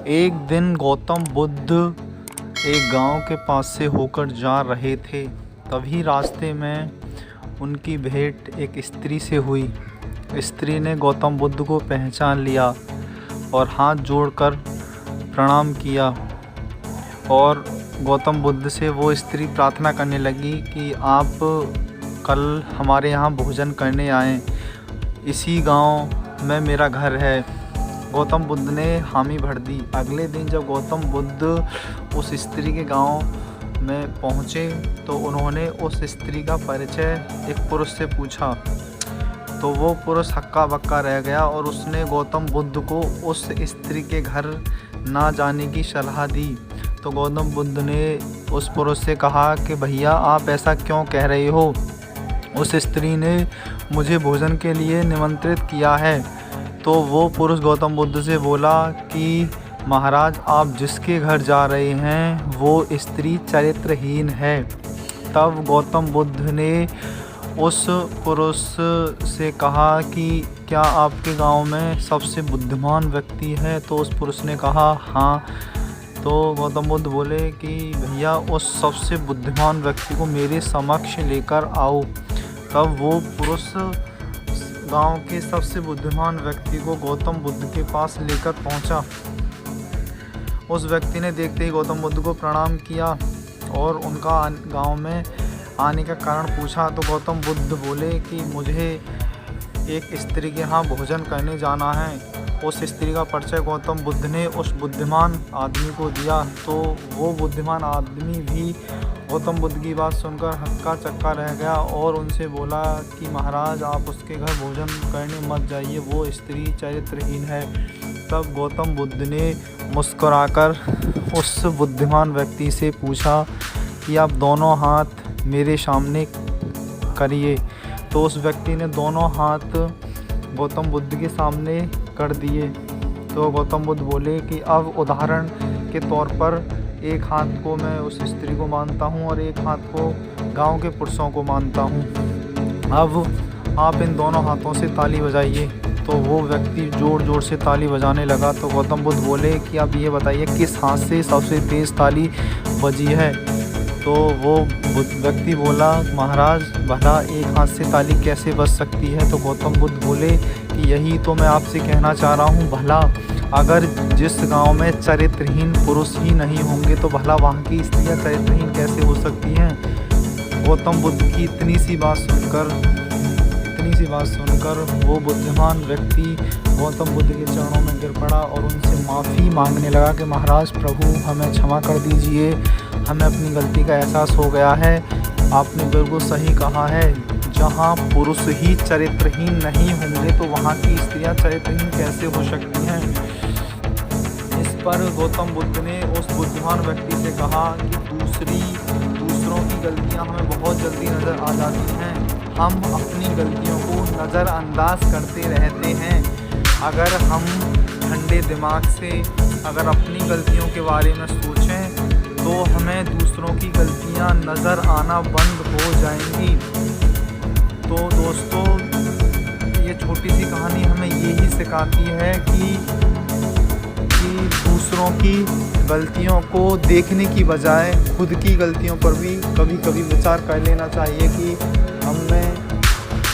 एक दिन गौतम बुद्ध एक गांव के पास से होकर जा रहे थे। तभी रास्ते में उनकी भेंट एक स्त्री से हुई। स्त्री ने गौतम बुद्ध को पहचान लिया और हाथ जोड़कर प्रणाम किया और गौतम बुद्ध से वो स्त्री प्रार्थना करने लगी कि आप कल हमारे यहाँ भोजन करने आएँ, इसी गांव में मेरा घर है। गौतम बुद्ध ने हामी भर दी। अगले दिन जब गौतम बुद्ध उस स्त्री के गांव में पहुँचे तो उन्होंने उस स्त्री का परिचय एक पुरुष से पूछा, तो वो पुरुष हक्का बक्का रह गया और उसने गौतम बुद्ध को उस स्त्री के घर ना जाने की सलाह दी। तो गौतम बुद्ध ने उस पुरुष से कहा कि भैया आप ऐसा क्यों कह रहे हो, उस स्त्री ने मुझे भोजन के लिए निमंत्रित किया है। तो वो पुरुष गौतम बुद्ध से बोला कि महाराज आप जिसके घर जा रहे हैं वो स्त्री चरित्रहीन है। तब गौतम बुद्ध ने उस पुरुष से कहा कि क्या आपके गांव में सबसे बुद्धिमान व्यक्ति है? तो उस पुरुष ने कहा हाँ। तो गौतम बुद्ध बोले कि भैया उस सबसे बुद्धिमान व्यक्ति को मेरे समक्ष लेकर आओ। तब वो पुरुष गांव के सबसे बुद्धिमान व्यक्ति को गौतम बुद्ध के पास लेकर पहुंचा। उस व्यक्ति ने देखते ही गौतम बुद्ध को प्रणाम किया और उनका गांव में आने का कारण पूछा। तो गौतम बुद्ध बोले कि मुझे एक स्त्री के यहाँ भोजन करने जाना है। उस स्त्री का परिचय गौतम बुद्ध ने उस बुद्धिमान आदमी को दिया। तो वो बुद्धिमान आदमी भी गौतम बुद्ध की बात सुनकर हक्का चक्का रह गया और उनसे बोला कि महाराज आप उसके घर भोजन करने मत जाइए, वो स्त्री चरित्रहीन है। तब गौतम बुद्ध ने मुस्कुराकर उस बुद्धिमान व्यक्ति से पूछा कि आप दोनों हाथ मेरे सामने करिए। तो उस व्यक्ति ने दोनों हाथ गौतम बुद्ध के सामने कर दिए। तो गौतम बुद्ध बोले कि अब उदाहरण के तौर पर एक हाथ को मैं उस स्त्री को मानता हूँ और एक हाथ को गांव के पुरुषों को मानता हूँ। अब आप इन दोनों हाथों से ताली बजाइए। तो वो व्यक्ति ज़ोर ज़ोर से ताली बजाने लगा। तो गौतम बुद्ध बोले कि आप ये बताइए किस हाथ से सबसे तेज़ ताली बजी है? तो वो व्यक्ति बोला महाराज भला एक हाथ से ताली कैसे बज सकती है? तो गौतम बुद्ध बोले कि यही तो मैं आपसे कहना चाह रहा हूँ, भला अगर जिस गांव में चरित्रहीन पुरुष ही नहीं होंगे तो भला वहाँ की स्त्रियाँ चरित्रहीन कैसे हो सकती हैं? गौतम बुद्ध की इतनी सी बात सुनकर वो बुद्धिमान व्यक्ति गौतम बुद्ध के चरणों में गिर पड़ा और उनसे माफ़ी मांगने लगा कि महाराज प्रभु हमें क्षमा कर दीजिए, हमें अपनी गलती का एहसास हो गया है। आपने बिल्कुल सही कहा है, जहाँ पुरुष ही चरित्रहीन नहीं होंगे तो वहाँ की स्त्रियाँ चरित्रहीन कैसे हो सकती हैं? इस पर गौतम बुद्ध ने उस बुद्धिमान व्यक्ति से कहा कि दूसरों की गलतियाँ हमें बहुत जल्दी नज़र आ जाती हैं, हम अपनी गलतियों को नज़रअंदाज करते रहते हैं। अगर हम ठंडे दिमाग से अगर अपनी गलतियों के बारे में सोचें तो हमें दूसरों की गलतियां नज़र आना बंद हो जाएंगी। तो दोस्तों ये छोटी सी कहानी हमें यही सिखाती है कि दूसरों की गलतियों को देखने की बजाय खुद की गलतियों पर भी कभी कभी विचार कर लेना चाहिए कि हम में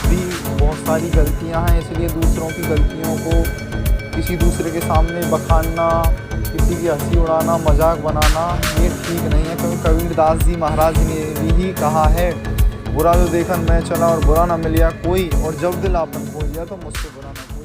भी बहुत सारी गलतियां हैं, इसलिए दूसरों की गलतियों को किसी दूसरे के सामने बखानना, किसी की हंसी उड़ाना, मजाक बनाना ये ठीक नहीं है। क्योंकि कबीरदास जी महाराज ने भी कहा है, बुरा जो देखन मैं चला और बुरा ना मिलिया कोई, और जब दिल आपन खोल लिया तो मुझसे बुरा ना